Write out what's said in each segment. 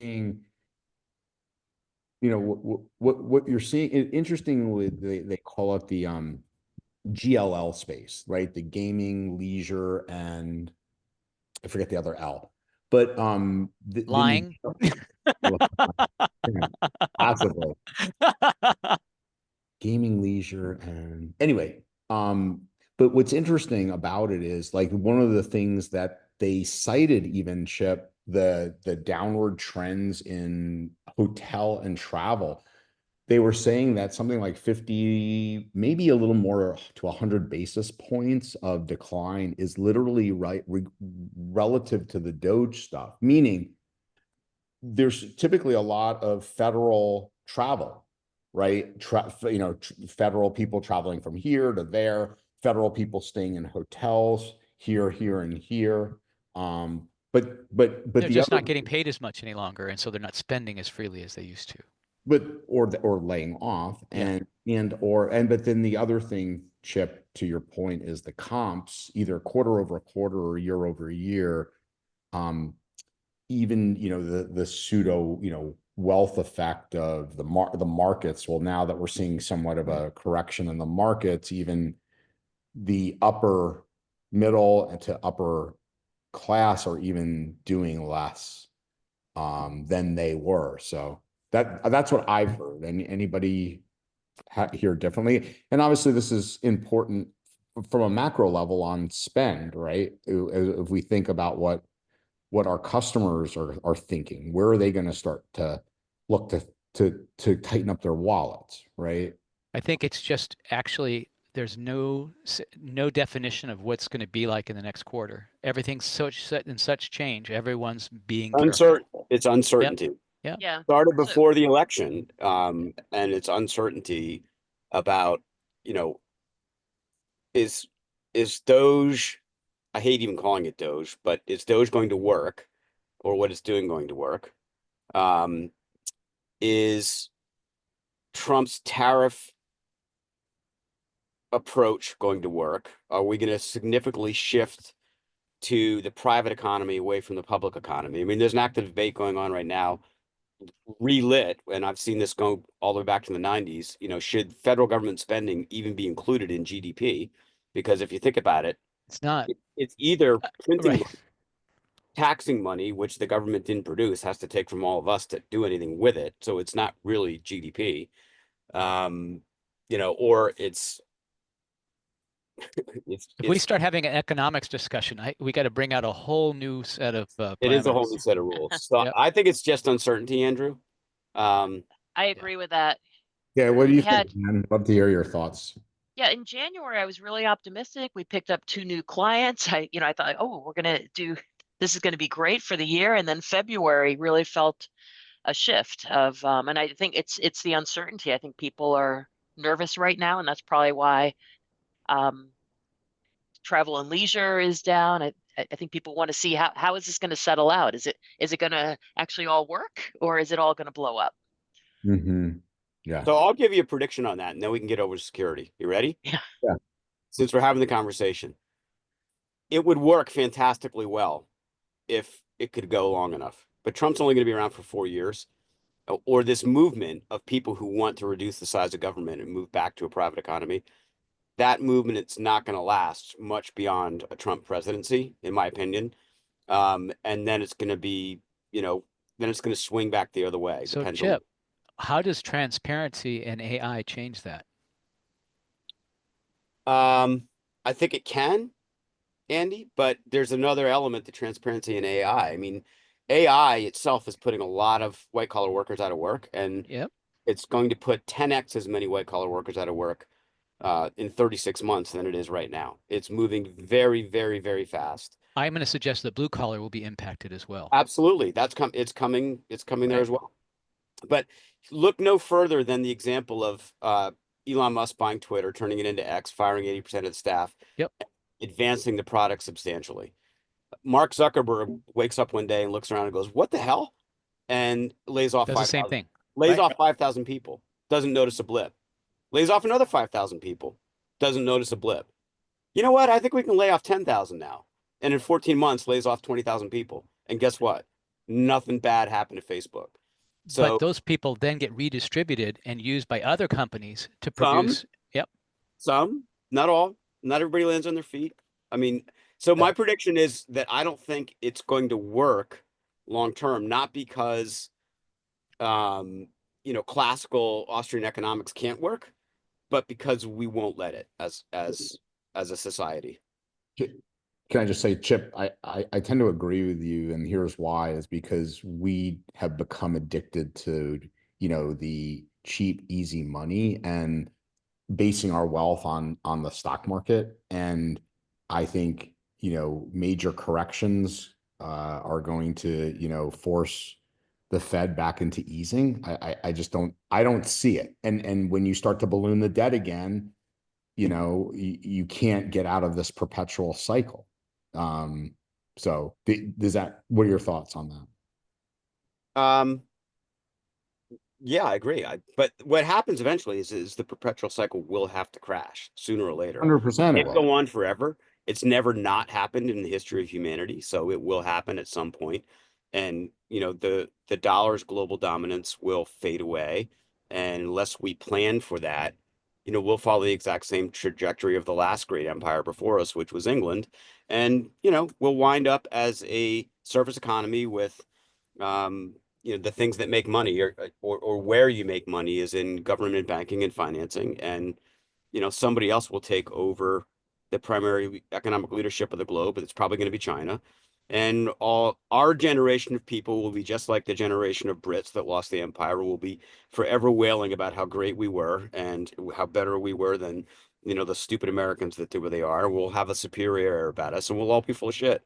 seeing, what you're seeing. Interestingly, they call it the GLL space, right? The gaming, leisure, and I forget the other L. But then Lying. you possibly gaming, leisure, and anyway. But what's interesting about it is like one of the things that they cited, even Chip, the downward trends in hotel and travel. They were saying that something like 50, maybe a little more to 100 basis points of decline is literally relative to the Doge stuff, meaning there's typically a lot of federal travel, right? Federal people traveling from here to there, federal people staying in hotels here, and here. But They're the just other, not getting paid as much any longer, and so they're not spending as freely as they used to. or laying off, Yeah. but then the other thing, Chip, to your point, is the comps, either quarter over quarter or year over year. Um, Even the pseudo wealth effect of the markets. Well, now that we're seeing somewhat of a correction in the markets, even the upper middle and to upper class are even doing less than they were. So that's what I've heard. And anybody hear differently? And obviously, this is important from a macro level on spend, right? If we think about what our customers are thinking, where are they going to start to look to tighten up their wallets, right? I think it's just actually there's no definition of what's going to be like in the next quarter. Everything's such set in such change. Everyone's being careful. Uncertain. It's Yep. uncertainty. Yeah. Yeah. Started So before the election, and it's uncertainty about, you know, is is Doge, I hate even calling it Doge, but is Doge going to work, or what it's doing going to work? Um, is Trump's tariff approach going to work? Are we going to significantly shift to the private economy away from the public economy? I mean, there's an active debate going on right now, relit, and I've seen this go all the way back to the 90s. Should federal government spending even be included in GDP? Because if you think about it, It's not it's either printing, right. taxing money, which the government didn't produce, has to take from all of us to do anything with it. So it's not really GDP. Or it's If we it's start having an economics discussion, we got to bring out a whole new set of it is a whole new parameters. set of rules. So Yep. I think it's just uncertainty, Andrew. Um, I Yeah. agree with that. Yeah, what do We you think, had, man? Love to hear your thoughts. yeah, in January, I was really optimistic. We picked up 2 new clients. I thought, oh, this is going to be great for the year. And then February really felt a shift and I think it's the uncertainty. I think people are nervous right now, and that's probably why um, travel and leisure is down. I think people want to see how is this going to settle out? Is it going to actually all work, or is it all going to blow up? Yeah. so I'll give you a prediction on that, and then we can get over to security. You ready? Yeah. Yeah. Since we're having the conversation, it would work fantastically well if it could go long enough. But Trump's only going to be around for 4 years. Or this movement of people who want to reduce the size of government and move back to a private economy, that movement, it's not going to last much beyond a Trump presidency, in my opinion. And then it's going to be, then it's going to swing back the other way, the So, pendulum. Chip, how does transparency and AI change that? I think it can, Andy, but there's another element to transparency in AI. I mean, AI itself is putting a lot of white collar workers out of work, and Yep. it's going to put 10x as many white collar workers out of work in 36 months than it is right now. It's moving very, very, very fast. I'm going to suggest that blue collar will be impacted as well. Absolutely. It's coming there Right. as well. But look no further than the example of Elon Musk buying Twitter, turning it into X, firing 80% of the staff, Yep. advancing the product substantially. Mark Zuckerberg wakes up one day and looks around and goes, "What the hell?" and lays off Does the same 5,000 thing. Right. 5,000 people. Doesn't notice a blip. Lays off another 5,000 people. Doesn't notice a blip. You know what? I think we can lay off 10,000 now. And in 14 months, lays off 20,000 people. And guess what? nothing bad happened to Facebook. But So those people then get redistributed and used by other companies to some, produce. Yep. not all, not everybody lands on their feet. I mean, so my prediction is that I don't think it's going to work long term, not because classical Austrian economics can't work, but because we won't let it as a society. Can I just say, Chip, I tend to agree with you, and here's why, is because we have become addicted to, the cheap, easy money and basing our wealth on the stock market. And I think, major corrections are going to, force the Fed back into easing. I just don't see it. And when you start to balloon the debt again, you can't get out of this perpetual cycle. So what are your thoughts on that? Yeah, I agree. But what happens eventually is the perpetual cycle will have to crash sooner or later. 100% It it can't will. go on forever. It's never not happened in the history of humanity, so it will happen at some point. And the dollar's global dominance will fade away, and unless we plan for that, we'll follow the exact same trajectory of the last great empire before us, which was England, and we'll wind up as a service economy with the things that make money, or where you make money is in government banking and financing, and somebody else will take over the primary economic leadership of the globe, but it's probably going to be China. And all our generation of people will be just like the generation of Brits that lost the empire, will be forever wailing about how great we were and how better we were than the stupid Americans that do what they are. We'll have a superior air about us, and we'll all be full of shit.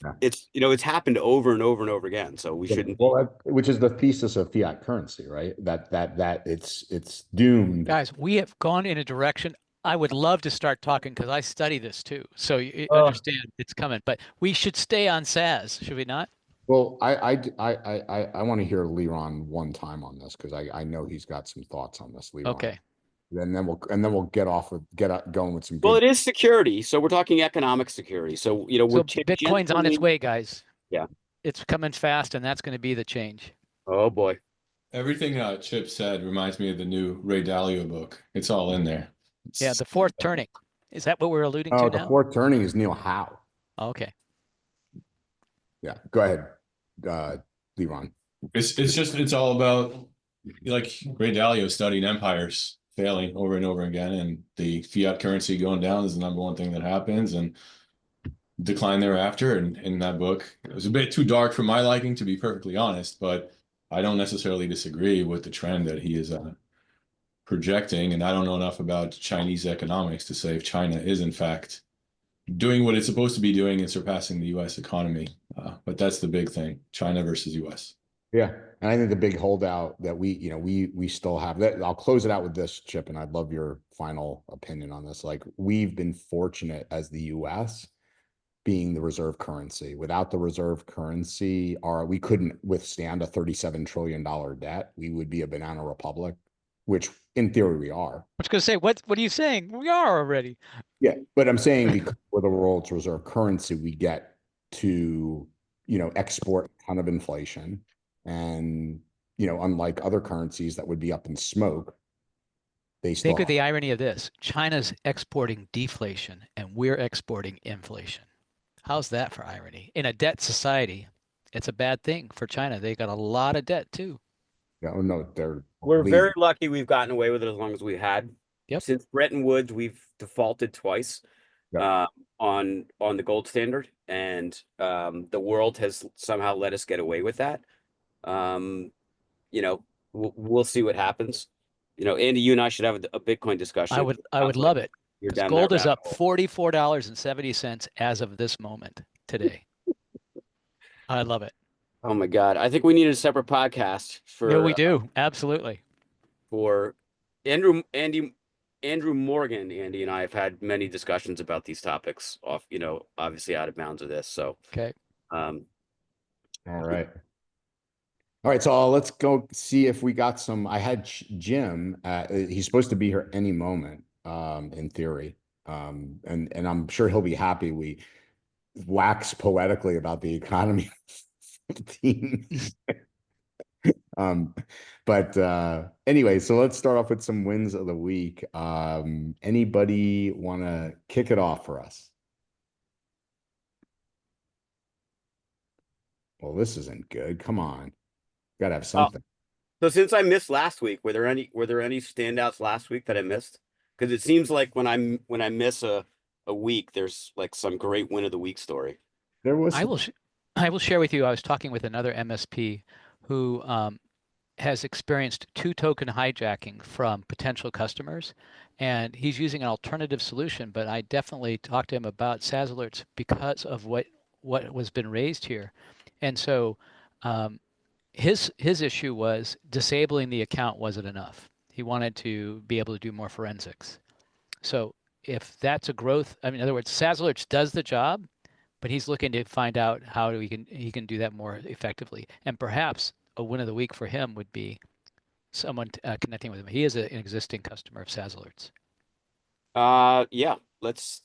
Yeah. It's happened over and over and over again, so we shouldn't. Well, which is the thesis of fiat currency, right? That it's doomed. Guys, we have gone in a direction. I would love to start talking because I study this too. So you understand it's coming, but we should stay on SaaS, should we not? Well, I want to hear Liron one time on this, because I know he's got some thoughts on this, Liron. Okay. And then we'll get going with some Well, good. it is security, so we're talking economic security. So So Bitcoin's on its way, guys. Yeah. It's coming fast, and that's going to be the change. Oh boy. Everything Chip said reminds me of the new Ray Dalio book. It's all in there. Yeah, the fourth turning. Is that what we're alluding to The now? fourth turning is Neil Howe. Okay. Yeah, go ahead, Liron. It's all about, like, Ray Dalio studying empires failing over and over again, and the fiat currency going down is the number one thing that happens, and decline thereafter. And in that book, it was a bit too dark for my liking, to be perfectly honest, but I don't necessarily disagree with the trend that he is projecting. And I don't know enough about Chinese economics to say if China is in fact doing what it's supposed to be doing and surpassing the U.S. economy. But that's the big thing: China versus U.S. Yeah, and I think the big holdout that we still have, that I'll close it out with this, Chip, and I'd love your final opinion on this. Like, we've been fortunate as the U.S. being the reserve currency. Without the reserve currency, we couldn't withstand a $37 trillion debt. We would be a banana republic, which in theory we are. I was going to say, what are you saying? We are already. Yeah, but I'm saying because we're the world's reserve currency, we get to, export a ton of inflation. And, unlike other currencies that would be up in smoke, they still Think of the irony of this. China's exporting deflation and we're exporting inflation. How's that for irony? In a debt society, it's a bad thing for China. They got a lot of debt too. No, We're very lucky we've gotten away with it as long as we had. Yep. Since Bretton Woods, we've defaulted twice on the gold standard, and the world has somehow let us get away with that. We'll see what happens. Andy, you and I should have a Bitcoin discussion. I would love it. You're Because down gold that is up rabbit hole. $44.70 as of this moment today. I love it. Oh my God. I think we need a separate podcast Yeah, we do. Absolutely. for Andrew Morgan. Andy and I have had many discussions about these topics off, obviously out of bounds of this. So, Okay. All right. All right, so let's go see if we got some. I had Jim. He's supposed to be here any moment, in theory, and I'm sure he'll be happy we wax poetically about the economy team. But anyway, so let's start off with some wins of the week. Anybody want to kick it off for us? Well, this isn't good. Come on. Gotta have something. So since I missed last week, were there any standouts last week that I missed? Because it seems like when I miss a week, there's like some great win of the week story. There was I will share with you. I was talking with another MSP who has experienced 2-token hijacking from potential customers, and he's using an alternative solution. But I definitely talked to him about SaaS alerts because of what was been raised here, and so his issue was disabling the account wasn't enough. He wanted to be able to do more forensics. So if that's a growth, I mean, in other words, SaaS alerts does the job, but he's looking to find out how he can do that more effectively. And perhaps a win of the week for him would be someone connecting with him. He is an existing customer of SaaS alerts. Yeah, let's,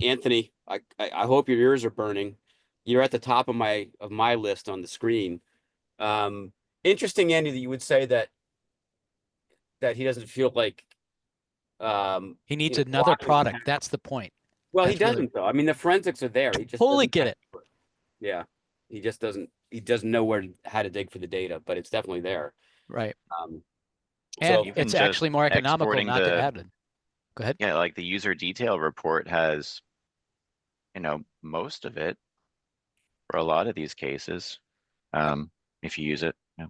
Anthony, I hope your ears are burning. You're at the top of my list on the screen. Interesting, Andy, that you would say that he doesn't feel like he needs another product. That's the point. Well, That's he doesn't really... though. I mean, the forensics are there. He just totally get it. Yeah, he just doesn't. He doesn't know how to dig for the data, but it's definitely there. Right. So and it's actually more economical not to add it. Go ahead. Yeah, like the user detail report has, most of it for a lot of these cases. If you use it. Yeah.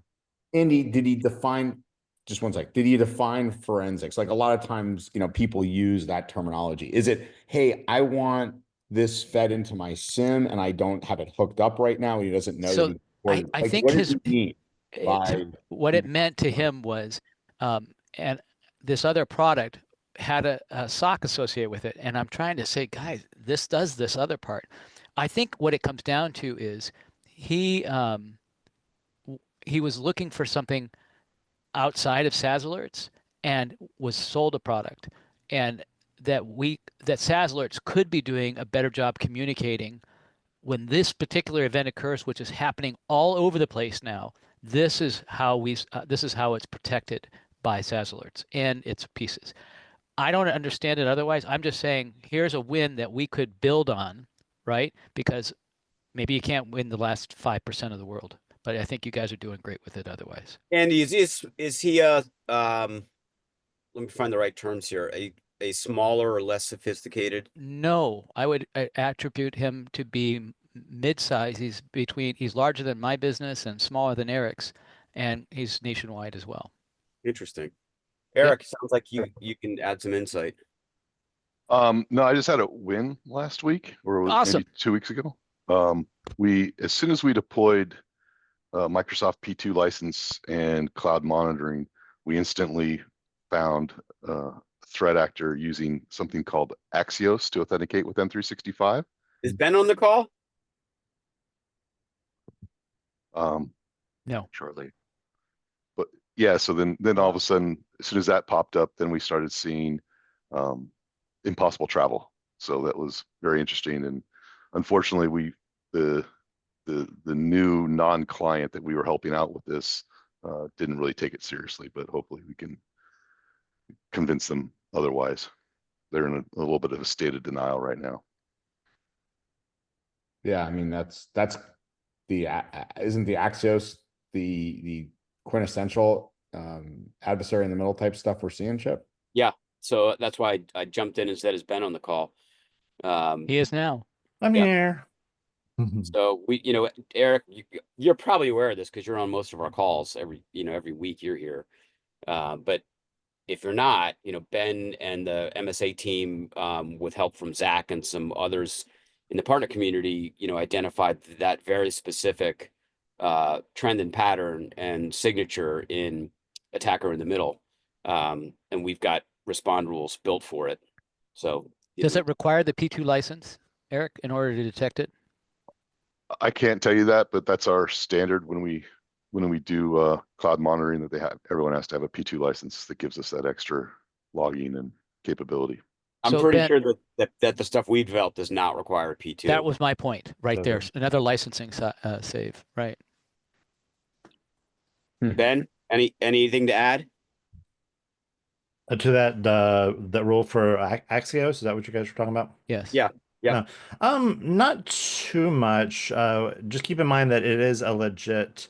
Andy, did he define, just one sec, did he define forensics? Like a lot of times, people use that terminology. Is it, hey, I want this fed into my SIM and I don't have it hooked up right now, and he doesn't know So that I think what does he mean what it meant to him was, and this other product had a SOC associated with it. And I'm trying to say, guys, this does this other part. I think what it comes down to is he was looking for something outside of SaaS alerts and was sold a product, and that SaaS alerts could be doing a better job communicating when this particular event occurs, which is happening all over the place now. This is how it's protected by SaaS alerts and its pieces. I don't understand it otherwise. I'm just saying here's a win that we could build on, right? Because maybe you can't win the last 5% of the world, but I think you guys are doing great with it otherwise. Andy, is he let me find the right terms here, a smaller or less sophisticated? No, I would attribute him to be mid-size. He's larger than my business and smaller than Eric's, and he's nationwide as well. Interesting. Eric, sounds like you can add some insight. No, I just had a win last week, or it was Awesome. maybe 2 weeks ago. As soon as we deployed Microsoft P2 license and cloud monitoring, we instantly found a threat actor using something called Axios to authenticate with M365. Is Ben on the call? No. Shortly. But yeah, so then all of a sudden, as soon as that popped up, then we started seeing impossible travel. So that was very interesting. And unfortunately, the new non-client that we were helping out with this didn't really take it seriously, but hopefully we can convince them otherwise. They're in a little bit of a state of denial right now. Yeah, I mean, that's the isn't the Axios the quintessential adversary in the middle type stuff we're seeing, Chip? Yeah, so that's why I jumped in and said, is Ben on the call? He is now. I'm here. So Eric, you're probably aware of this because you're on most of our calls every week you're here. But if you're not, Ben and the MSA team, with help from Zach and some others in the partner community, identified that very specific trend and pattern and signature in attacker in the middle. And we've got respond rules built for it. So does it require the P2 license, Eric, in order to detect it? I can't tell you that, but that's our standard when we do cloud monitoring, that everyone has to have a P2 license that gives us that extra logging and capability. I'm So pretty Ben, sure that the stuff we developed does not require a P2. that was my point right there. Okay. Another licensing save, right? Ben, anything to add? To that rule for Axios, is that what you guys were talking about? Yes. Yeah. Yeah. No. Not too much. Just keep in mind that it is a legit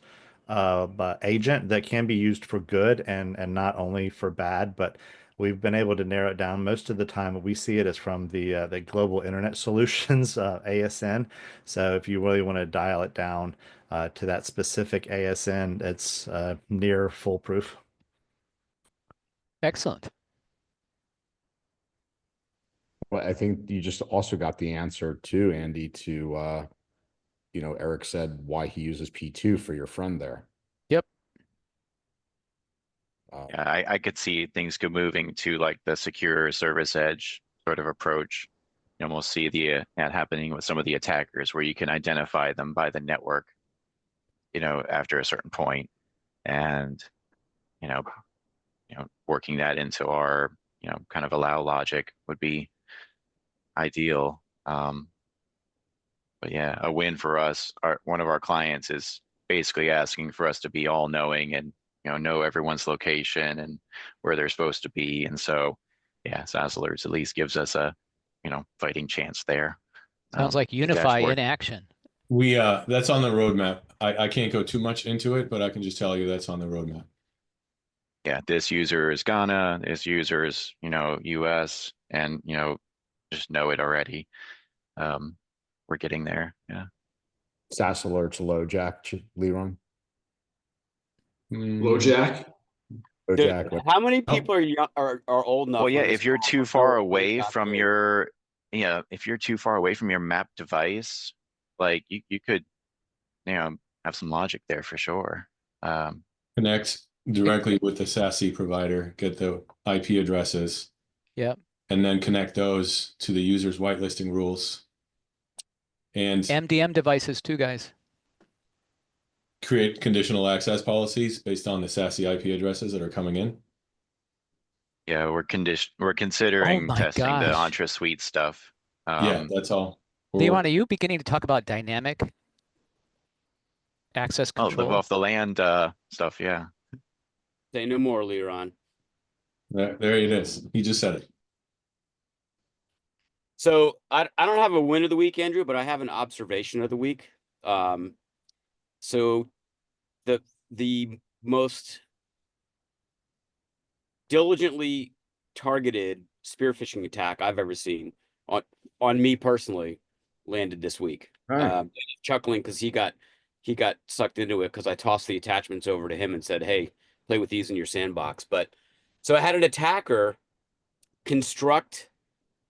agent that can be used for good and not only for bad, but we've been able to narrow it down. Most of the time we see it as from the Global Internet Solutions, ASN. So if you really want to dial it down to that specific ASN, it's near foolproof. Excellent. Well, I think you just also got the answer too, Andy, to Eric said why he uses P2 for your friend there. Yep. Yeah, I could see things go moving to like the secure service edge sort of approach. You almost see that happening with some of the attackers where you can identify them by the network, after a certain point, and working that into our kind of allow logic would be ideal. But yeah, a win for us. One of our clients is basically asking for us to be all knowing and know everyone's location and where they're supposed to be. And so yeah, SaaS Alerts at least gives us a fighting chance there. Sounds like Unify in action. That's on the roadmap. I can't go too much into it, but I can just tell you that's on the roadmap. Yeah, this user is Ghana, this user is US, and just know it already. We're getting there. Yeah. SaaS Alerts LoJack, Leron. LoJack. LoJack. How many people are young, are old enough? Well, yeah, on this if you're call too to far know away LoJack from is? if you're too far away from your map device, like you could, have some logic there for sure. Connect directly with the SASE provider, get the IP addresses. Yep. And then connect those to the user's whitelisting rules. And MDM devices too, guys. create conditional access policies based on the SASE IP addresses that are coming in. Yeah, we're considering my testing the gosh. Entra Suite stuff. Yeah, that's all. Leon, are you beginning to talk about dynamic access Oh, control? live off the land stuff. Yeah. Say no more, Leron. There it is. He just said it. So I don't have a win of the week, Andrew, but I have an observation of the week. So the most diligently targeted spear phishing attack I've ever seen on me personally landed this week. Chuckling because he got sucked into it because I tossed the attachments over to him and said, "Hey, play with these in your sandbox." But so I had an attacker construct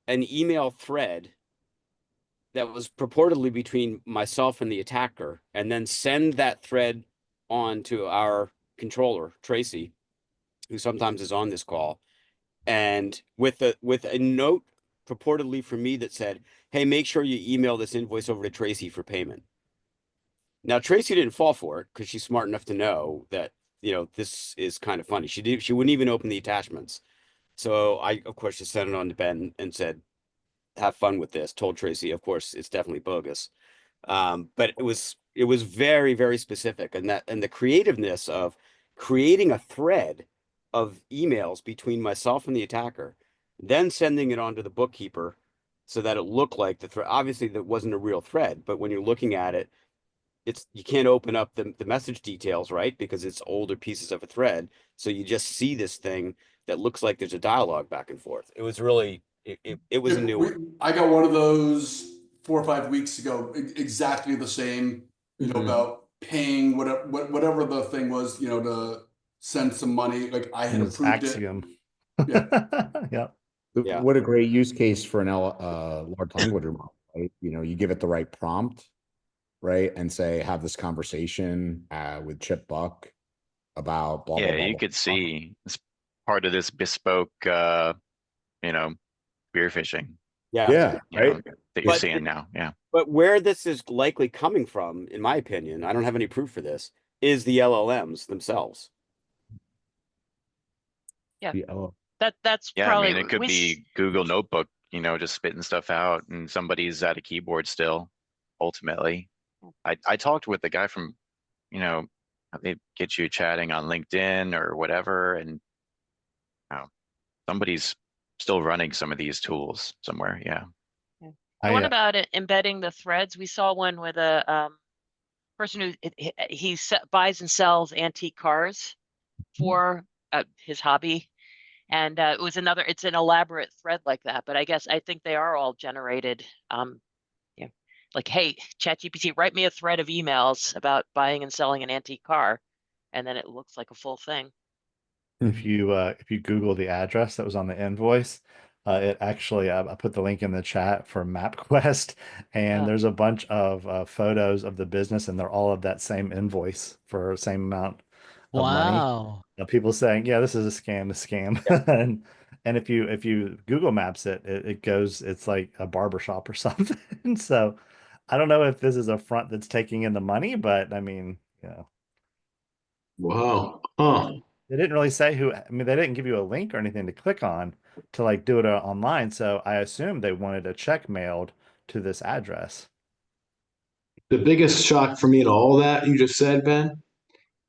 an email thread that was purportedly between myself and the attacker, and then send that thread on to our controller, Tracy, who sometimes is on this call, and with a note purportedly from me that said, "Hey, make sure you email this invoice over to Tracy for payment." Now, Tracy didn't fall for it because she's smart enough to know that, this is kind of funny. She wouldn't even open the attachments. So I, of course, just sent it on to Ben and said, "Have fun with this." Told Tracy, of course, it's definitely bogus. But it was very, very specific, and the creativeness of creating a thread of emails between myself and the attacker, then sending it on to the bookkeeper so that it looked like the thread. Obviously, that wasn't a real thread, but when you're looking at it, you can't open up the message details, right? Because it's older pieces of a thread. So you just see this thing that looks like there's a dialogue back and forth. It was really, it was a new one. I got one of those 4 or 5 weeks ago, exactly the same, about paying whatever the thing was, to send some money. Like I had approved Axiom. it. Yeah. Yeah. What a great use case for an large language model, right? You give it the right prompt, right? And say, have this conversation with Chip Buck about blah, blah, Yeah, blah. you blah, could blah. see it's part of this bespoke, spear phishing. Yeah, right. That you're But seeing now. Yeah. But where this is likely coming from, in my opinion, I don't have any proof for this, is the LLMs themselves. Yeah. The L- That's Yeah, I probably mean, it could be Google Notebook you know, just spitting stuff out and somebody's at a keyboard still, ultimately. I talked with the guy from, you know, they get you chatting on LinkedIn or whatever, and you know, somebody's still running some of these tools somewhere. Yeah. The one about it, embedding the threads. We saw one with a person who buys and sells antique cars for his hobby. And it was it's an elaborate thread like that. But I think they are all generated. Yeah, like, hey, ChatGPT, write me a thread of emails about buying and selling an antique car. And then it looks like a full thing. If you Google the address that was on the invoice, it actually I put the link in the chat for MapQuest, and there's a bunch of photos of the business, and they're all of that same invoice for the same amount of money. Wow. People saying, yeah, this is a scam. Yeah. and if you Google Maps it goes, it's like a barbershop or something. So I don't know if this is a front that's taking in the money, but I mean, you know. Wow. Huh. They didn't really say who, I mean, they didn't give you a link or anything to click on to like do it online. So I assume they wanted a check mailed to this address. The biggest shock for me in all that you just said, Ben,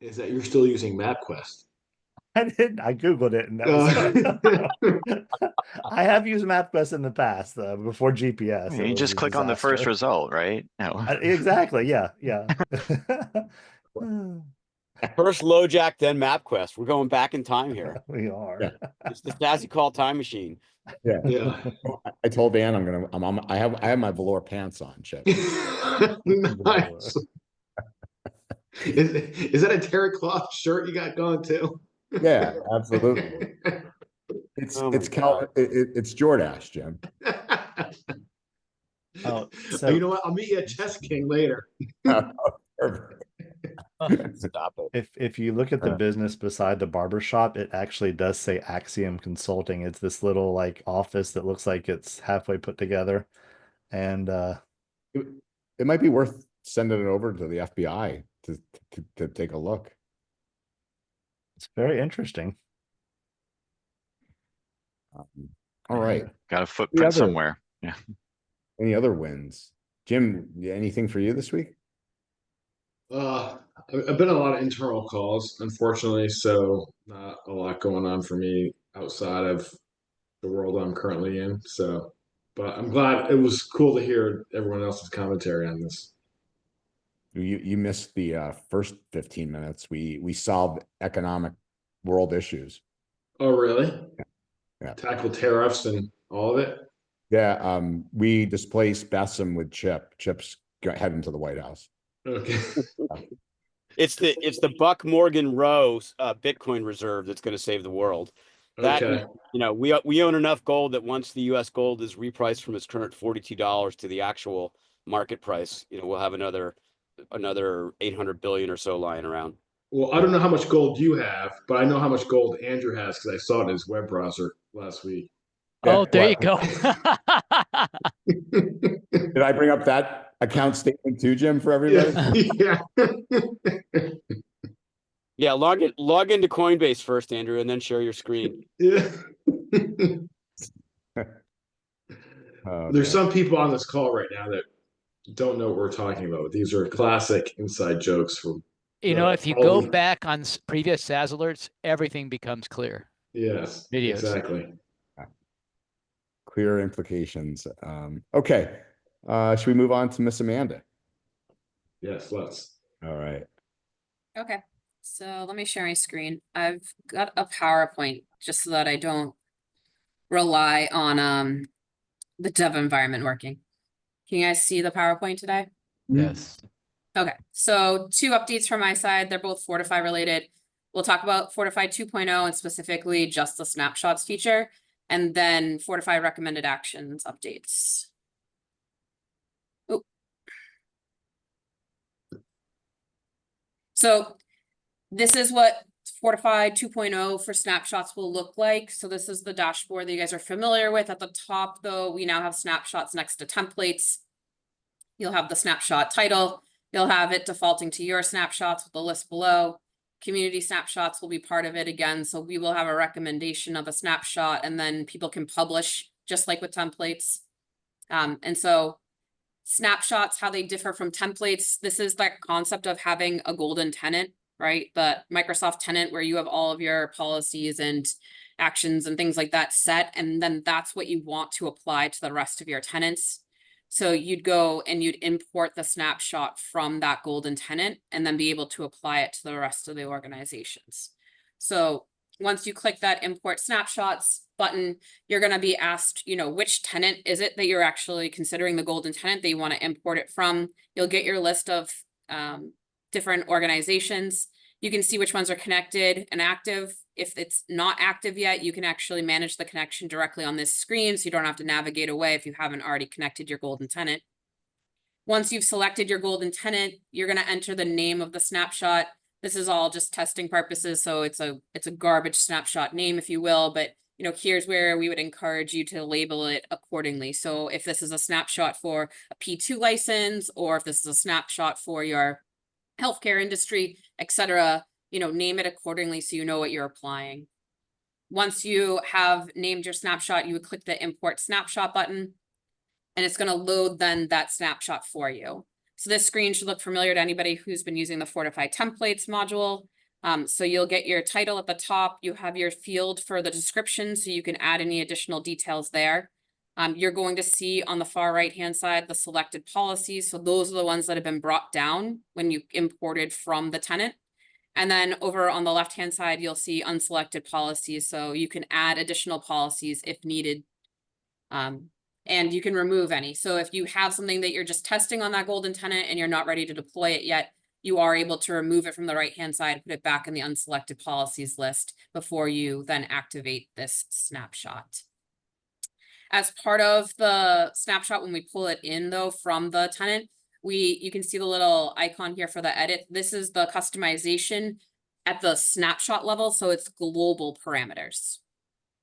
is that you're still using MapQuest. I didn't, I Googled it and that was, I have used MapQuest in the past before GPS. You just click on the first result, right? No. Exactly. Yeah. Yeah. First LoJack, then MapQuest. We're going back in time here. We are. Yeah. It's the Stasi call time machine. Yeah. Yeah. I told Dan I have my velour pants on, Chip. Nice. Is that a terry cloth shirt you got going too? Yeah, absolutely. It's it's Jordache, Jim. Oh, so you know what? I'll meet you at Chess King later. Stop it. If you look at the business beside the barber shop, it actually does say Axiom Consulting. It's this little like office that looks like it's halfway put together. And it might be worth sending it over to the FBI to take a look. It's very interesting. All right. Got a footprint somewhere. Yeah. Any other wins? Jim, anything for you this week? I've been on a lot of internal calls, unfortunately, so not a lot going on for me outside of the world I'm currently in. So, but I'm glad, it was cool to hear everyone else's commentary on this. You missed the first 15 minutes. We solved economic world issues. Oh, really? Yeah. Tackle tariffs and all of it? Yeah. We displaced Bessem with Chip. Chip's heading to the White House. Okay. It's the Buck Morgan Rowe Bitcoin reserve that's going to save the world. That, okay. You know, we own enough gold that once the U.S. gold is repriced from its current $42 to the actual market price, you know, we'll have another 800 billion or so lying around. Well, I don't know how much gold you have, but I know how much gold Andrew has because I saw it in his web browser last week. Oh, there you go. Did I bring up that account statement too, Jim, for everybody? Yeah. Yeah, log into Coinbase first, Andrew, and then share your screen. Yeah. Oh, There's some people on this call right now that don't know what we're talking about. These are classic inside jokes from You know, if you go back on previous SaaS alerts, everything becomes clear. Yes, Videos. exactly. Clear implications. Okay. Should we move on to Miss Amanda? Yes, let's. All right. Okay. So let me share my screen. I've got a PowerPoint just so that I don't rely on the dev environment working. Can you guys see the PowerPoint today? Yes. Okay, so 2 updates from my side. They're both Fortify related. We'll talk about Fortify 2.0 and specifically just the snapshots feature, and then Fortify recommended actions updates. Oh. So this is what Fortify 2.0 for snapshots will look like. So this is the dashboard that you guys are familiar with. At the top, though, we now have snapshots next to templates. You'll have the snapshot title. You'll have it defaulting to your snapshots with the list below. Community snapshots will be part of it again. So we will have a recommendation of a snapshot, and then people can publish just like with templates. And so snapshots, how they differ from templates, this is that concept of having a golden tenant, right? The Microsoft tenant where you have all of your policies and actions and things like that set, and then that's what you want to apply to the rest of your tenants. So you'd go and you'd import the snapshot from that golden tenant and then be able to apply it to the rest of the organizations. So once you click that import snapshots button, you're going to be asked, you know, which tenant is it that you're actually considering the golden tenant that you want to import it from. You'll get your list of different organizations. You can see which ones are connected and active. If it's not active yet, you can actually manage the connection directly on this screen, so you don't have to navigate away if you haven't already connected your golden tenant. Once you've selected your golden tenant, you're going to enter the name of the snapshot. This is all just testing purposes, so it's a garbage snapshot name, if you will, but you know, here's where we would encourage you to label it accordingly. So if this is a snapshot for a P2 license, or if this is a snapshot for your healthcare industry, etc., you know, name it accordingly so you know what you're applying. Once you have named your snapshot, you would click the import snapshot button, and it's going to load then that snapshot for you. So this screen should look familiar to anybody who's been using the Fortify templates module. So you'll get your title at the top. You have your field for the description, so you can add any additional details there. You're going to see on the far right-hand side the selected policies. So those are the ones that have been brought down when you imported from the tenant. And then over on the left-hand side, you'll see unselected policies. So you can add additional policies if needed. And you can remove any. So if you have something that you're just testing on that golden tenant and you're not ready to deploy it yet, you are able to remove it from the right-hand side, put it back in the unselected policies list before you then activate this snapshot. As part of the snapshot, when we pull it in though from the tenant, you can see the little icon here for the edit. This is the customization at the snapshot level, so it's global parameters.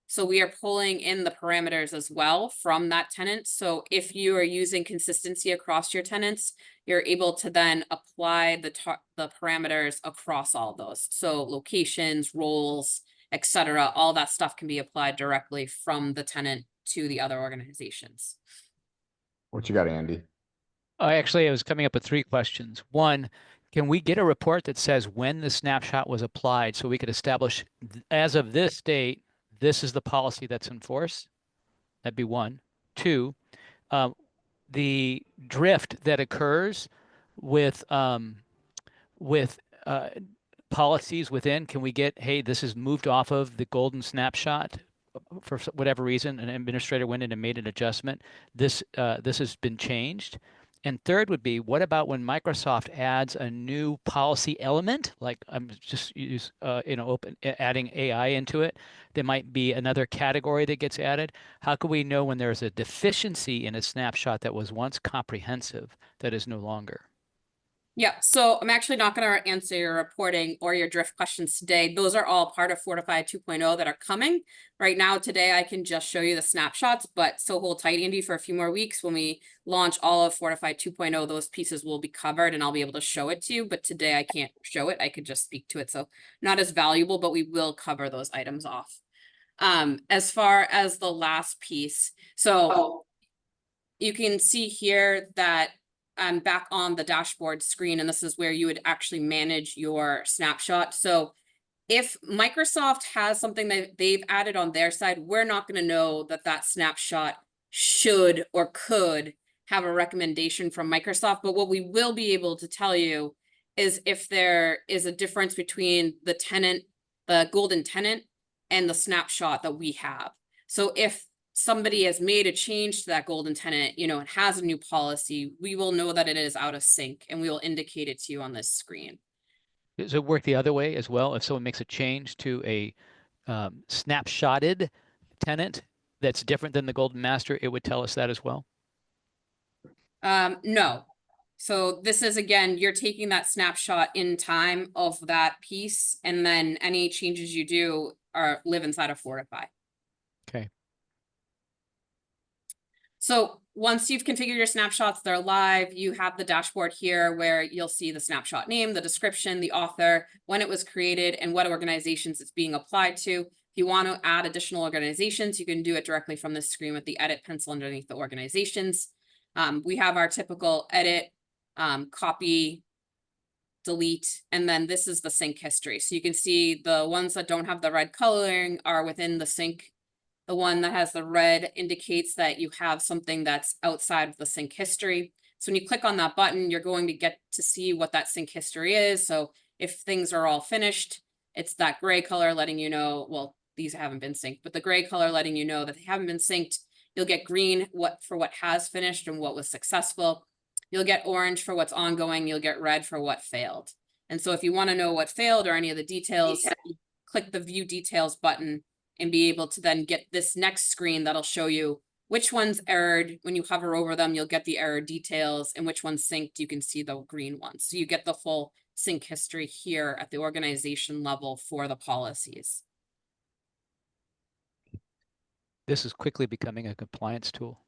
So we are pulling in the parameters as well from that tenant. So if you are using consistency across your tenants, you're able to then apply the parameters across all those. So locations, roles, etc., all that stuff can be applied directly from the to the other organizations. What you got, Andy? I was coming up with 3 questions. One, can we get a report that says when the snapshot was applied so we could establish as of this date, this is the policy that's in force? That'd be 1. 2, the drift that occurs with policies within, can we get, hey, this is moved off of the golden snapshot for whatever reason, an administrator went in and made an adjustment. This has been changed. And third would be, what about when Microsoft adds a new policy element, like I'm just adding AI into it, there might be another category that gets added. How can we know when there's a deficiency in a snapshot that was once comprehensive that is no longer? Yeah, so I'm actually not going to answer your reporting or your drift questions today. Those are all part of Fortify 2.0 that are coming. Right now, today, I can just show you the snapshots, but so hold tight, Andy, for a few more weeks. When we launch all of Fortify 2.0, those pieces will be covered and I'll be able to show it to you. But today I can't show it. I could just speak to it. So not as valuable, but we will cover those items off. As far as the last piece, so you can see here that I'm back on the dashboard screen, and this is where you would actually manage your snapshot. So if Microsoft has something that they've added on their side, we're not going to know that that snapshot should or could have a recommendation from Microsoft. But what we will be able to tell you is if there is a difference between the tenant, the golden tenant, and the snapshot that we have. So if somebody has made a change to that golden tenant, you know, it has a new policy, we will know that it is out of sync and we will indicate it to you on this screen. Does it work the other way as well? If someone makes a change to a snapshotted tenant that's different than the golden master, it would tell us that as well? No. So this is, again, you're taking that snapshot in time of that piece, and then any changes you do live inside of Fortify. Okay. So once you've configured your snapshots, they're live. You have the dashboard here where you'll see the snapshot name, the description, the author, when it was created, and what organizations it's being applied to. If you want to add additional organizations, you can do it directly from this screen with the edit pencil underneath the organizations. We have our typical edit, copy, delete, and then this is the sync history. So you can see the ones that don't have the red coloring are within the sync. The one that has the red indicates that you have something that's outside of the sync history. So when you click on that button, you're going to get to see what that sync history is. So if things are all finished, it's that gray color letting you know, well, these haven't been synced, but the gray color letting you know that they haven't been synced. You'll get green for what has finished and what was successful. You'll get orange for what's ongoing. You'll get red for what failed. And so if you want to know what failed or any of the details, click the view details button and be able to then get this next screen that'll show you which ones errored. When you hover over them, you'll get the error details, and which ones synced, you can see the green ones. So you get the full sync history here at the organization level for the policies. This is quickly becoming a compliance tool.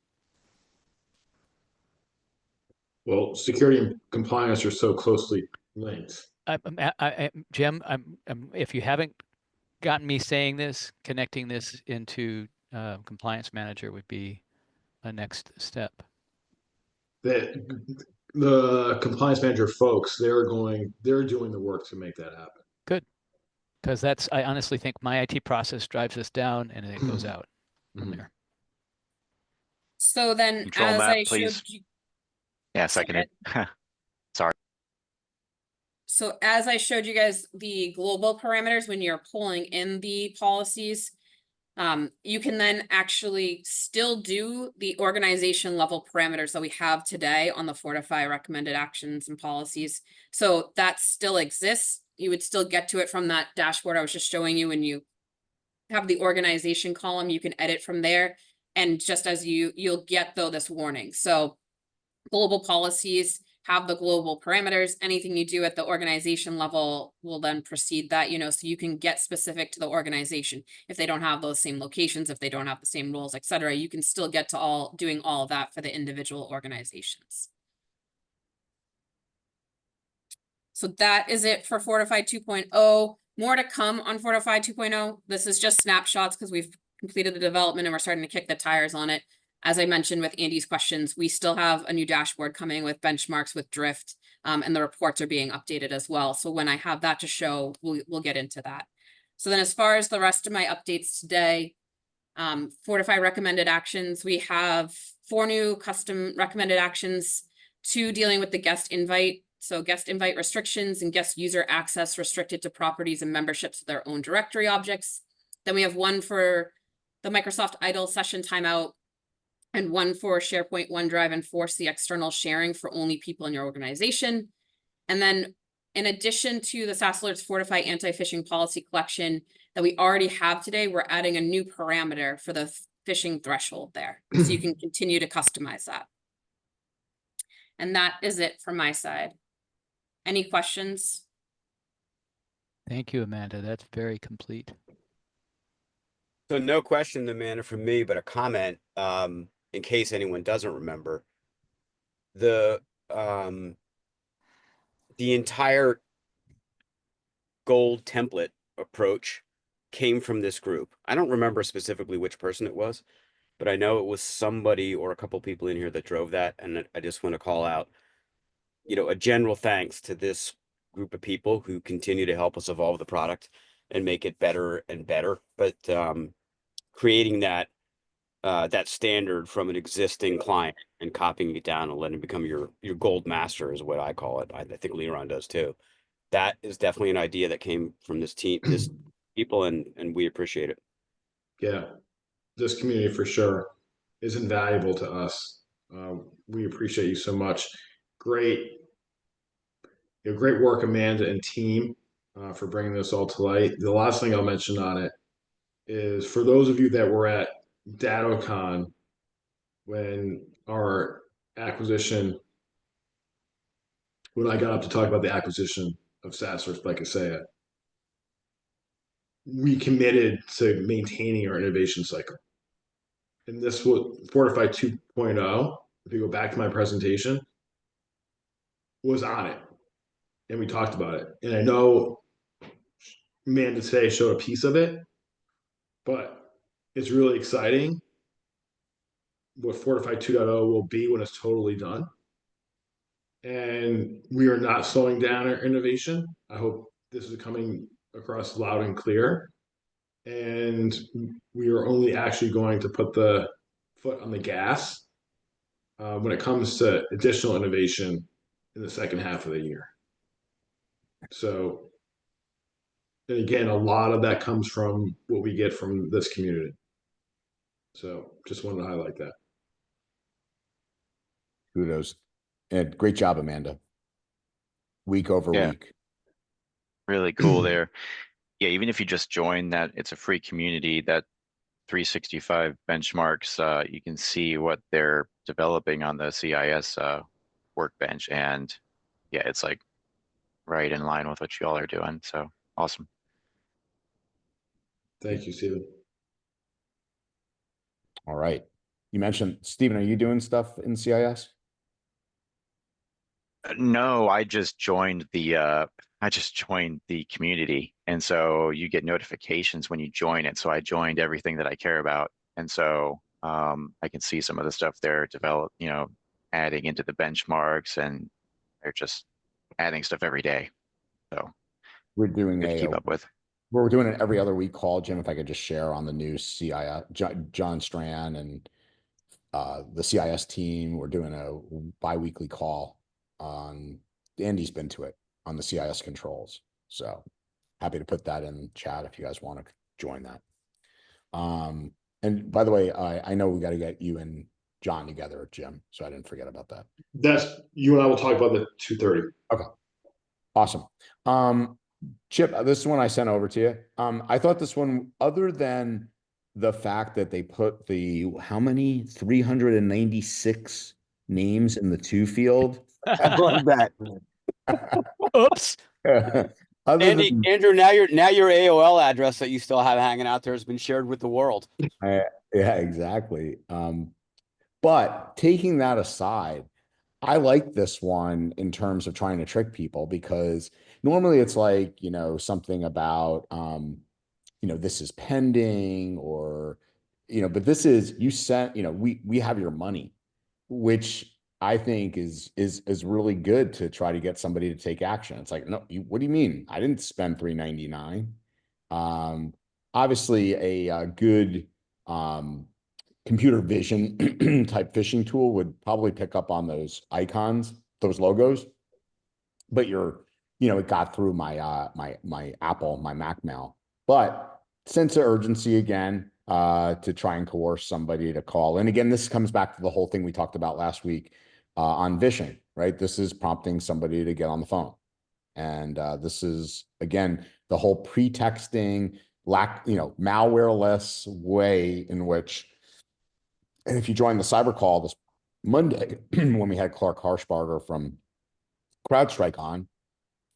Well, security and compliance are so closely linked. Jim, if you haven't gotten me saying this, connecting this into compliance manager would be a next step. The compliance manager folks, they're doing the work to make that happen. Good, because I honestly think my IT process drives us down and it goes out from there. So then, Control as map, I please. showed you, Yeah, seconded. Sorry. so as I showed you guys the global parameters when you're pulling in the policies, you can then actually still do the organization level parameters that we have today on the Fortify recommended actions and policies. So that still exists. You would still get to it from that dashboard I was just showing you. When you have the organization column, you can edit from there. And just as you'll get though this warning. So global policies have the global parameters. Anything you do at the organization level will then precede that, so you can get specific to the organization. If they don't have those same locations, if they don't have the same roles, et cetera, you can still get to doing all of that for the individual organizations. So that is it for Fortify 2.0. More to come on Fortify 2.0. This is just snapshots because we've completed the development and we're starting to kick the tires on it. As I mentioned with Andy's questions, we still have a new dashboard coming with benchmarks with drift, and the reports are being updated as well. So when I have that to show, we'll get into that. So then as far as the rest of my updates today, Fortify recommended actions, we have 4 new custom recommended actions, 2 dealing with the guest invite. So guest invite restrictions and guest user access restricted to properties and memberships of their own directory objects. Then we have 1 for the Microsoft idle session timeout, and 1 for SharePoint, OneDrive, and force the external sharing for only people in your organization. And then in addition to the SaaS Alerts Fortify anti-phishing policy collection that we already have today, we're adding a new parameter for the phishing threshold there. So you can continue to customize that. And that is it from my side. Any questions? Thank you, Amanda. That's very complete. So no question, Amanda, from me, but a comment, in case anyone doesn't remember. The entire gold template approach came from this group. I don't remember specifically which person it was, but I know it was somebody or a couple people in here that drove that. And I just want to call out, a general thanks to this group of people who continue to help us evolve the product and make it better and better. But creating that standard from an existing client and copying it down and letting it become your gold master is what I call it. I think Leron does too. That is definitely an idea that came from this team, this people, and we appreciate it. Yeah, this community for sure is invaluable to us. We appreciate you so much. Great work, Amanda and team, for bringing this all to light. The last thing I'll mention on it is for those of you that were at DattoCon when our acquisition, when I got up to talk about the acquisition of SaaS Alerts by Kaseya, we committed to maintaining our innovation cycle. And this was Fortify 2.0, if you go back to my presentation, was on it. And we talked about it. And I know Amanda today showed a piece of it, but it's really exciting what Fortify 2.0 will be when it's totally done. And we are not slowing down our innovation. I hope this is coming across loud and clear. And we are only actually going to put the foot on the gas when it comes to additional innovation in the second half of the year. So, and again, a lot of that comes from what we get from this community. So just wanted to highlight that. Kudos. And great job, Amanda. Week over Yeah. week. Really cool there. Yeah, even if you just join that, it's a free community, that 365 benchmarks, you can see what they're developing on the CIS workbench. And yeah, it's like right in line with what you all are doing. So awesome. Thank you, Stephen. All right. You mentioned, Stephen, are you doing stuff in CIS? No, I just joined the community, and so you get notifications when you join it. So I joined everything that I care about, and so I can see some of the stuff they're adding into the benchmarks, and they're just adding stuff every day. So We're doing good to keep up with. We're doing an every other week call, Jim, if I could just share on the new CIS, John Strand and the CIS team. We're doing a bi-weekly call on, Andy's been to it, on the CIS controls. So happy to put that in chat if you guys want to join that. And by the way, I know we got to get you and John together, Jim, so I didn't forget about that. That's, you and I will talk about the 2:30. Okay. Awesome. Chip, this one I sent over to you. I thought this one, other than the fact that they put the, how many, 396 names in the to field. I love that. Oops. Andrew, now your AOL address that you still have hanging out there has been shared with the world. Yeah, exactly. But taking that aside, I like this one in terms of trying to trick people, because normally it's like, something about, this is pending, or, but this is, you sent, we have your money, which I think is really good to try to get somebody to take action. It's like, no, what do you mean? I didn't spend $3.99. Obviously a good, computer vision type phishing tool would probably pick up on those icons, those logos, but it got through my my Apple, my Mac mail. But sense of urgency again, to try and coerce somebody to call. And again, this comes back to the whole thing we talked about last week on phishing, right? This is prompting somebody to get on the phone. And this is, again, the whole pretexting, malware-less way in which, and if you join the cyber call this Monday, when we had Clark Harshbarger from CrowdStrike on,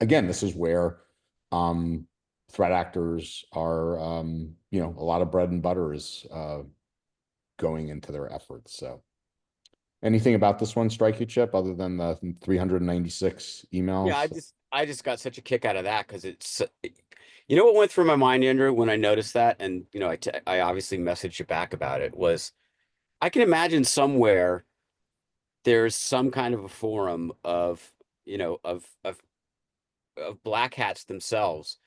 again, this is where threat actors are, a lot of bread and butter is going into their efforts. So anything about this one strike you, Chip, other than the 396 emails? Yeah, I just got such a kick out of that, because it's, what went through my mind, Andrew, when I noticed that, and I obviously messaged you back about it, was I can imagine somewhere there's some kind of a forum of black hats themselves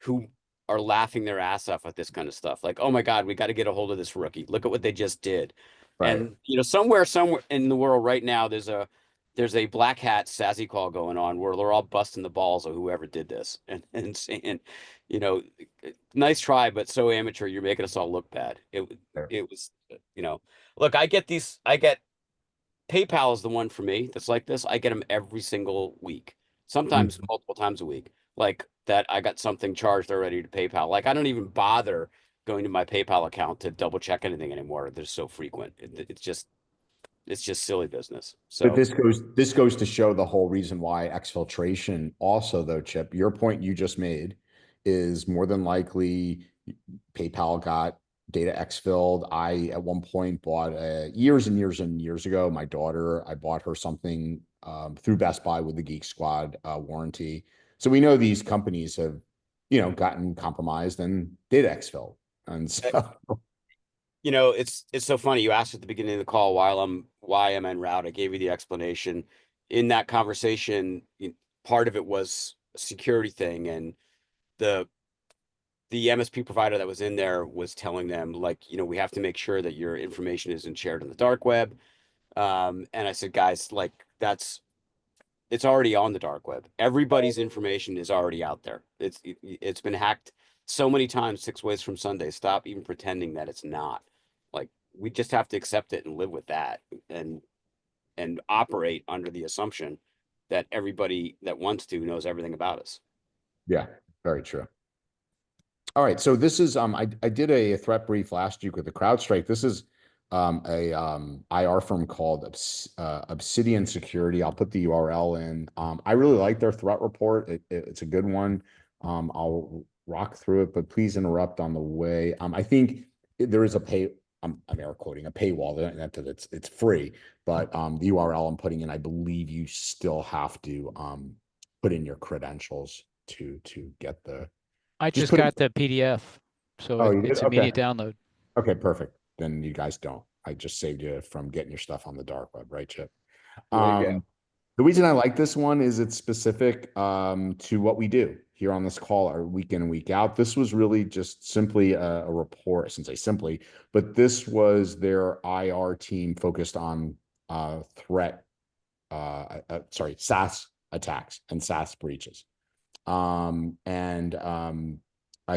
who are laughing their ass off at this kind of stuff. Like, oh my God, we got to get a hold of this rookie. Look at what they just did. Right. And somewhere in the world right now, there's a black hat SASE call going on where they're all busting the balls of whoever did this and saying, nice try, but so amateur, you're making us all look bad. It was, look, I get PayPal is the one for me that's like this. I get them every single week, sometimes multiple times a week. Like that, I got something charged already to PayPal. Like I don't even bother going to my PayPal account to double check anything anymore. They're so frequent. It's just silly business. So, but this goes to show the whole reason why exfiltration also, though, Chip, your point you just made is more than likely PayPal got data exfilled. I, at one point, bought years and years and years ago, my daughter, I bought her something through Best Buy with the Geek Squad warranty. So we know these companies have, gotten compromised and data exfilled. And so, You know, it's so funny. You asked at the beginning of the call why I'm en route. I gave you the explanation. In that conversation, part of it was a security thing, and the MSP provider that was in there was telling them, like, we have to make sure that your information isn't shared on the dark web. And I said, guys, like, it's already on the dark web. Everybody's information is already out there. It's been hacked so many times, 6 ways from Sunday. Stop even pretending that it's not. Like, we just have to accept it and live with that, and operate under the assumption that everybody that wants to knows everything about us. yeah, very true. All right, so this is I did a threat brief last week with the CrowdStrike. This is a IR firm called Obsidian Security. I'll put the URL in. I really like their threat report. It's a good one. I'll rock through it, but please interrupt on the way. I think there is a I'm air quoting a paywall. Not that it's free, but the URL I'm putting in, I believe you still have to put in your credentials to get the. I just got the PDF, so Oh, you it's did? immediate Okay. download. Okay, perfect. Then you guys don't. I just saved you from getting your stuff on the dark web, right, Chip? There you go. The reason I like this one is it's specific to what we do here on this call, our week in and week out. This was really just simply a report. I shouldn't say simply, but this was their IR team focused on SaaS attacks and SaaS breaches. I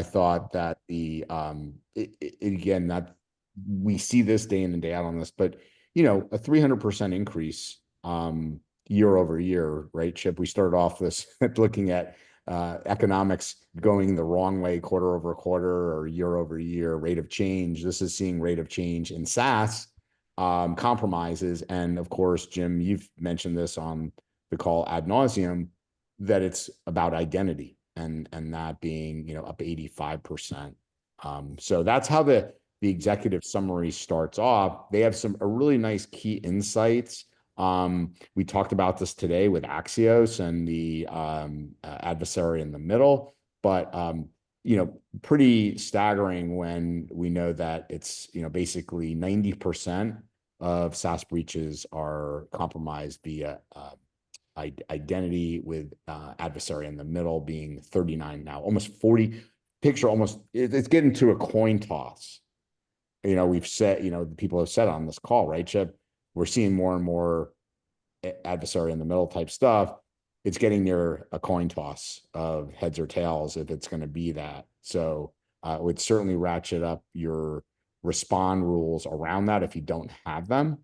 thought that again, that we see this day in and day out on this, but a 300% increase year over year, right, Chip? We started off this looking at economics going the wrong way quarter over quarter or year over year rate of change. This is seeing rate of change in SaaS compromises. And of course, Jim, you've mentioned this on the call ad nauseum, that it's about identity and that being, up 85%. So that's how the executive summary starts off. They have a really nice key insights. We talked about this today with Axios and the adversary in the middle, but pretty staggering when we know that it's basically 90% of SaaS breaches are compromised via identity, with adversary in the middle being 39 now, almost 40. Picture almost, it's getting to a coin toss. We've said, people have said on this call, right, Chip? We're seeing more and more adversary in the middle type stuff. It's getting near a coin toss of heads or tails if it's going to be that. So it would certainly ratchet up your respond rules around that if you don't have them.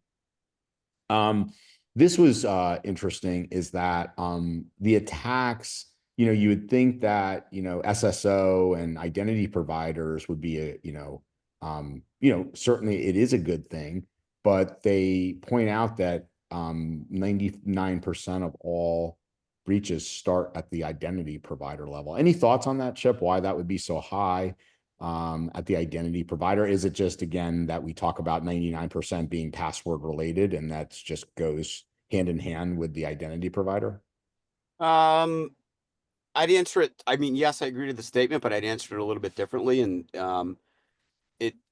This was interesting, is that the attacks, you would think that, SSO and identity providers would be certainly it is a good thing, but they point out that 99% of all breaches start at the identity provider level. Any thoughts on that, Chip? Why that would be so high at the identity provider? Is it just, again, that we talk about 99% being password related, and that just goes hand in hand with the identity provider? I'd answer it. I mean, yes, I agree to the statement, but I'd answer it a little bit differently. And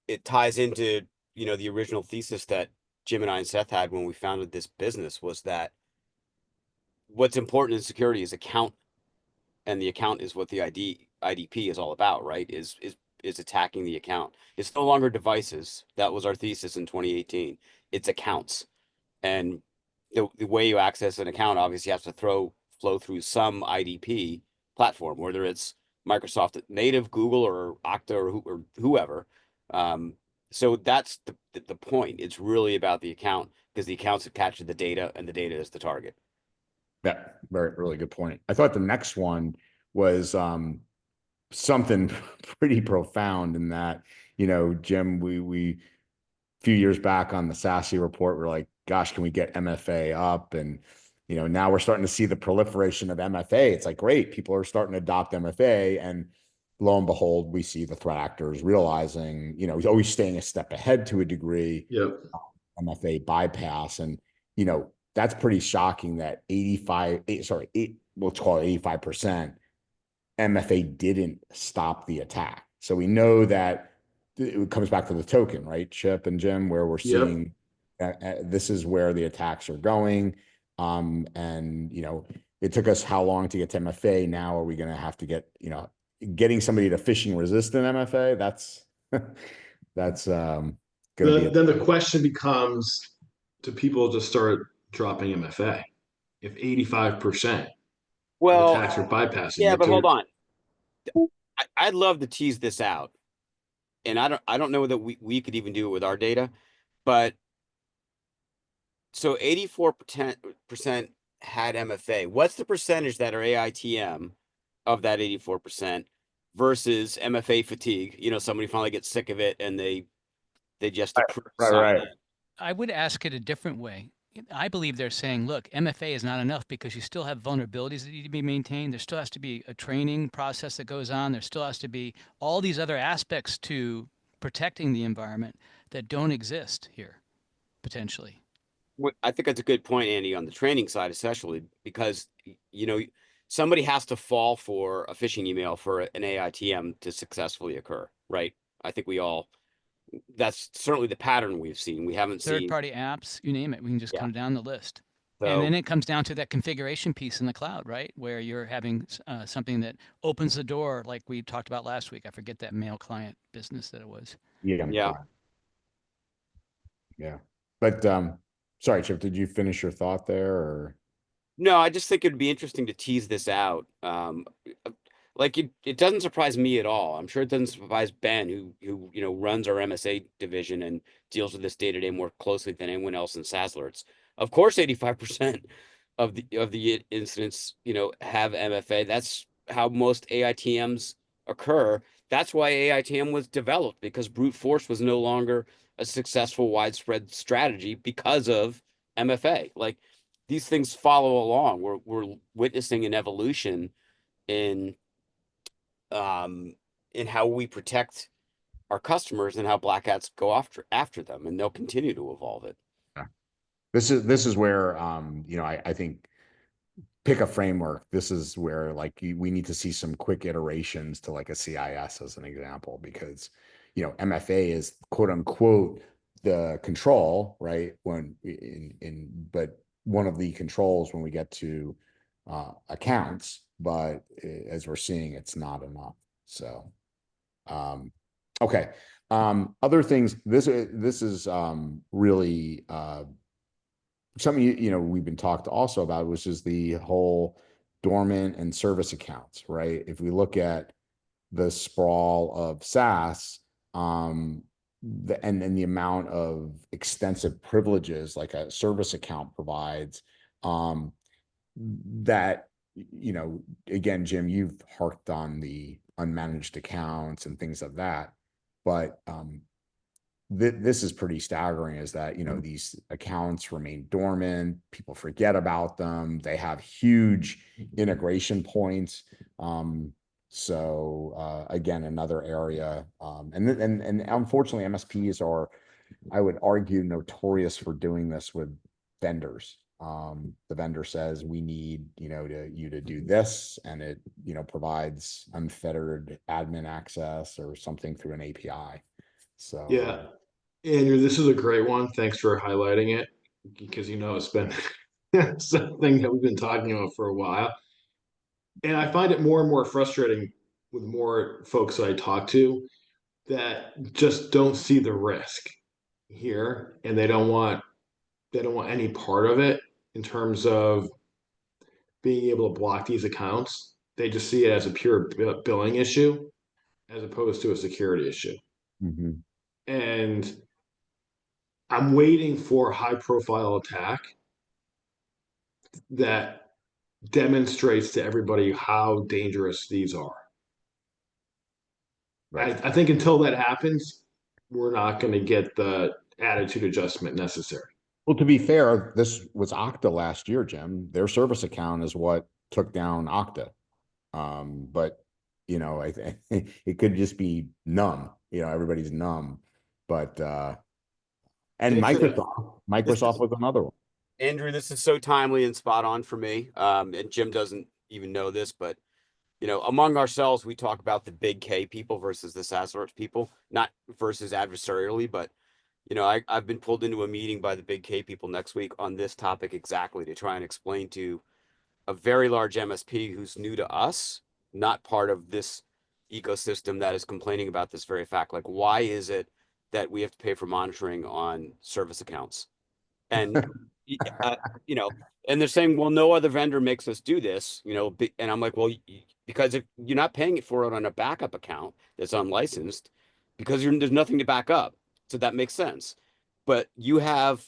it ties into, the original thesis that Jim and I and Seth had when we founded this business, was that what's important in security is account, and the account is what the IDP is all about, right? Is attacking the account. It's no longer devices. That was our thesis in 2018. It's accounts. And the way you access an account obviously has to flow through some IDP platform, whether it's Microsoft native, Google, or Okta, or whoever. So that's the point. It's really about the account, because the accounts attach to the data, and the data is the target. Yeah, really good point. I thought the next one was something pretty profound, in that, Jim, we a few years back on the SASE report, we're like, gosh, can we get MFA up? And now we're starting to see the proliferation of MFA. It's like, great, people are starting to adopt MFA, and lo and behold, we see the threat actors realizing, he's always staying a step ahead to a degree. Yep. MFA bypass, and that's pretty shocking that let's call it 85% MFA didn't stop the attack. So we know that it comes back to the token, right, Chip and Jim, where we're Yep. seeing this is where the attacks are going. And it took us how long to get to MFA? Now are we going to have to get, getting somebody to phishing resistant MFA? That's going to be Then the question becomes, do people just start dropping MFA? If 85% of Well, attacks are bypassing yeah, it, but hold on. I'd love to tease this out, and I don't know that we could even do it with our data, but so 84% had MFA. What's the percentage that are AITM of that 84% versus MFA fatigue? Somebody finally gets sick of it and they just right. I would ask it a different way. I believe they're saying, look, MFA is not enough because you still have vulnerabilities that need to be maintained. There still has to be a training process that goes on. There still has to be all these other aspects to protecting the environment that don't exist here, potentially. I think that's a good point, Andy, on the training side, especially because, somebody has to fall for a phishing email for an AITM to successfully occur, right? I think that's certainly the pattern we've seen. We haven't seen Third-party apps, you name it. We can just come down the list. So, and then it comes down to that configuration piece in the cloud, right? Where you're having something that opens the door, like we talked about last week. I forget that mail client business that it was. Yeah. But sorry, Chip, did you finish your thought there, or? No, I just think it'd be interesting to tease this out. Like it doesn't surprise me at all. I'm sure it doesn't surprise Ben, who runs our MSA division and deals with this day to day more closely than anyone else in SaaS Alerts. Of course, 85% of the incidents have MFA. That's how most AITMs occur. That's why AITM was developed, because brute force was no longer a successful widespread strategy because of MFA. Like, these things follow along. We're witnessing an evolution in how we protect our customers and how black hats go after them, and they'll continue to evolve it. Yeah. This is where I think pick a framework. This is where we need to see some quick iterations to like a CIS as an example, because MFA is quote unquote the control, right? But one of the controls when we get to accounts, but as we're seeing, it's not enough. So, okay. Other things. This is really something we've been talked also about, which is the whole dormant and service accounts, right? If we look at the sprawl of SaaS, and the amount of extensive privileges like a service account provides, that again, Jim, you've harked on the unmanaged accounts and things of that, but this is pretty staggering, is that these accounts remain dormant, people forget about them, they have huge integration points. So again, another area, and unfortunately MSPs are, I would argue, notorious for doing this with vendors. The vendor says, we need you to do this, and it provides unfettered admin access or something through an API. So Yeah, Andrew, this is a great one. Thanks for highlighting it, because it's been something that we've been talking about for a while. And I find it more and more frustrating with more folks that I talk to that just don't see the risk here, and they don't want any part of it in terms of being able to block these accounts. They just see it as a pure billing issue as opposed to a security issue. Mhm. And I'm waiting for a high profile attack that demonstrates to everybody how dangerous these are. Right. I think until that happens, we're not going to get the attitude adjustment necessary. Well, to be fair, this was Okta last year, Jim. Their service account is what took down Okta. But I think it could just be numb. Everybody's numb. But and Microsoft was another one. Andrew, this is so timely and spot on for me. And Jim doesn't even know this, but you know, among ourselves, we talk about the big K people versus the SaaS Alerts people, not versus adversarially, but you know, I've been pulled into a meeting by the big K people next week on this topic exactly to try and explain to a very large MSP who's new to us, not part of this ecosystem, that is complaining about this very fact. Like, why is it that we have to pay for monitoring on service accounts? And you know, and they're saying, well, no other vendor makes us do this, you know, and I'm like, well, because if you're not paying for it on a backup account that's unlicensed, because there's nothing to back up, so that makes sense. But you have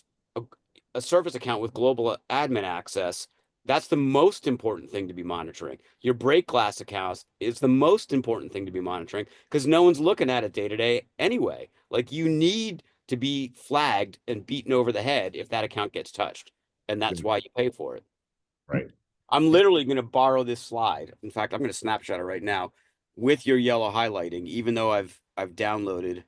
a service account with global admin access. That's the most important thing to be monitoring. Your break glass accounts is the most important thing to be monitoring because no one's looking at it day to day anyway. Like, you need to be flagged and beaten over the head if that account gets touched. And that's why you pay for it. Right. I'm literally going to borrow this slide. In fact, I'm going to snapshot it right now with your yellow highlighting, even though I've downloaded.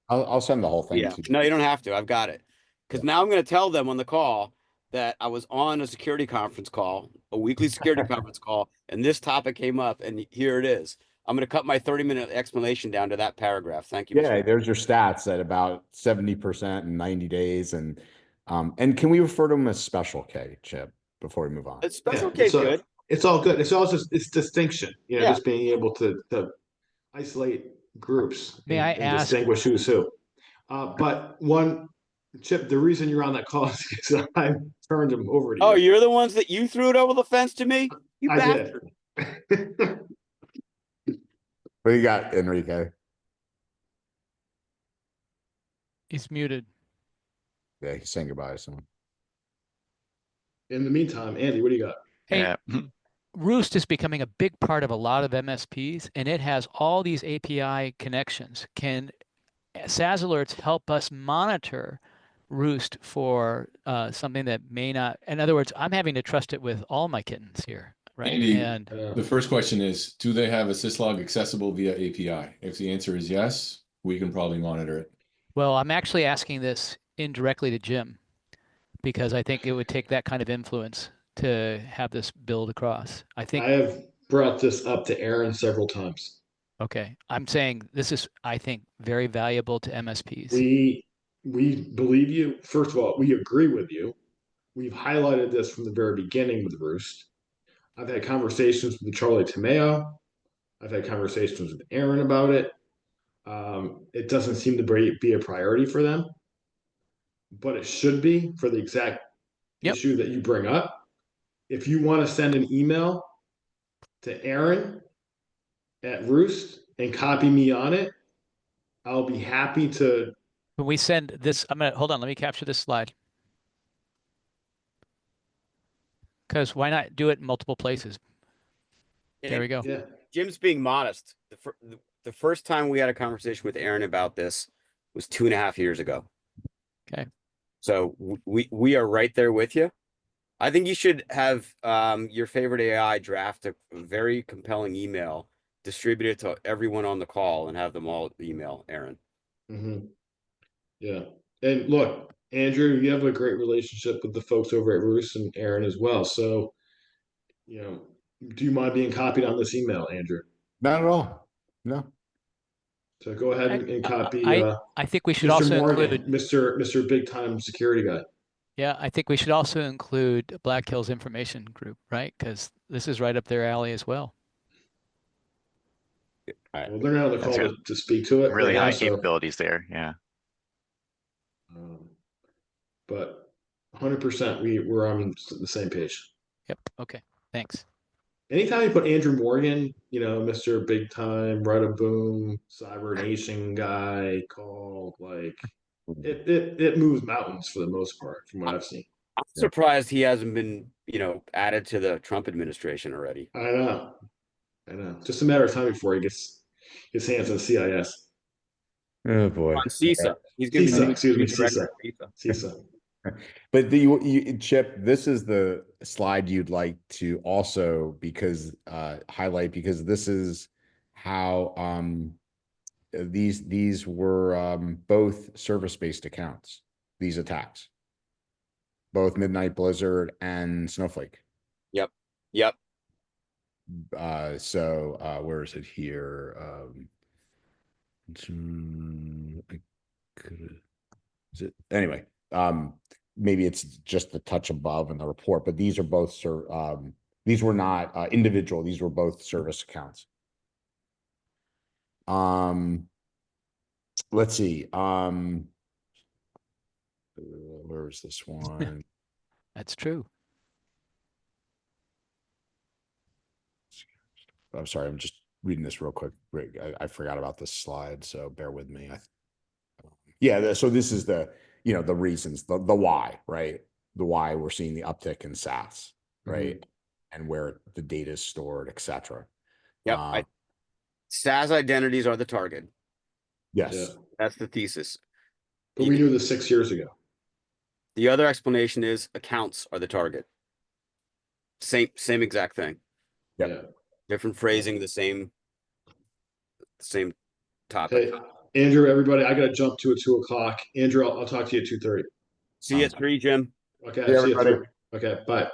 I'll send the whole thing Yeah. to you. No, you don't have to. I've got it. Because now I'm going to tell them on the call that I was on a security conference call, a weekly security conference call, and this topic came up, and here it is. I'm going to cut my 30-minute explanation down to that paragraph. Thank you. Yeah, there's your stats at about 70% in 90 days. And can we refer to them as special K, Chip, before we move on? It's special Yeah, case good. It's all good. It's also it's distinction. You know, Yeah. just being able to isolate groups May I and ask- distinguish who's who. But one, Chip, the reason you're on that call is because I turned him over to you. Oh, you're the ones that you threw it over the fence to me? You I bastard. did. What do you got, Enrique? He's muted. Yeah, he's saying goodbye to someone. In the meantime, Andy, what do you got? Hey, Yeah. Roost is becoming a big part of a lot of MSPs, and it has all these API connections. Can SaaS Alerts help us monitor Roost for something that may not? In other words, I'm having to trust it with all my kittens here, right? Andy, And the first question is, do they have a syslog accessible via API? If the answer is yes, we can probably monitor it. well, I'm actually asking this indirectly to Jim because I think it would take that kind of influence to have this build across. I think. I have brought this up to Aaron several times. Okay, I'm saying this is, I think, very valuable to MSPs. We believe you. First of all, we agree with you. We've highlighted this from the very beginning with Roost. I've had conversations with Charlie Tomeo. I've had conversations with Aaron about it. It doesn't seem to be a priority for them, but it should be for the exact issue that you bring up. If you want to send an email to Aaron at Roost and copy me on it, I'll be happy to. When we send this, hold on, let me capture this slide. Because why not do it in multiple places? There we go. Yeah. Jim's being modest. The first time we had a conversation with Aaron about this was 2.5 years ago. Okay. So we are right there with you. I think you should have your favorite AI draft a very compelling email, distribute it to everyone on the call, and have them all email Aaron. Mm-hmm. Yeah. And look, Andrew, you have a great relationship with the folks over at Roost and Aaron as well. So, you know, do you mind being copied on this email, Andrew? Not at all. No. So go ahead and copy. I think we should Mr. also Morgan, include Mr. Big Time Security Guy. Yeah, I think we should also include Black Hills Information Group, right? Because this is right up their alley as well. Well, they're not on the That's call good. to speak to it. Really right high now, so, capabilities there. Yeah. but 100%, we're on the same page. Yep. Okay. Thanks. Anytime you put Andrew Morgan, you know, Mr. Big Time, Retta Boom, Cyber Nation guy, call, like it moves mountains for the most part, from what I've seen. I'm surprised he hasn't been, you know, added to the Trump administration already. I know. Just a matter of time before he gets his hands on CIS. Oh boy. On CISA. He's going to be CISA, the excuse me, new director of CISA. But Chip, this is the slide you'd like to also highlight, because this is how these were both service-based accounts, these attacks, both Midnight Blizzard and Snowflake. Yep. Where is it here? Anyway, maybe it's just a touch above in the report, but these are both these were not individual, these were both service accounts. Let's see. Where is this one? That's true. I'm sorry, I'm just reading this real quick. I forgot about this slide, so bear with me. So this is the, the reasons, the why, right? The why we're seeing the uptick in SaaS, right? And where the data is stored, etc. Yep. SaaS identities are the target. Yes. Yeah. That's the thesis. But we knew this 6 years ago. The other explanation is accounts are the target. Same exact thing. Yep. Yeah. Different phrasing, the same topic. Hey, Andrew, everybody, I got to jump to at 2 o'clock. Andrew, I'll talk to you at 2:30. See you at 3, Jim. Okay, See see you at everybody. 3. Okay, bye.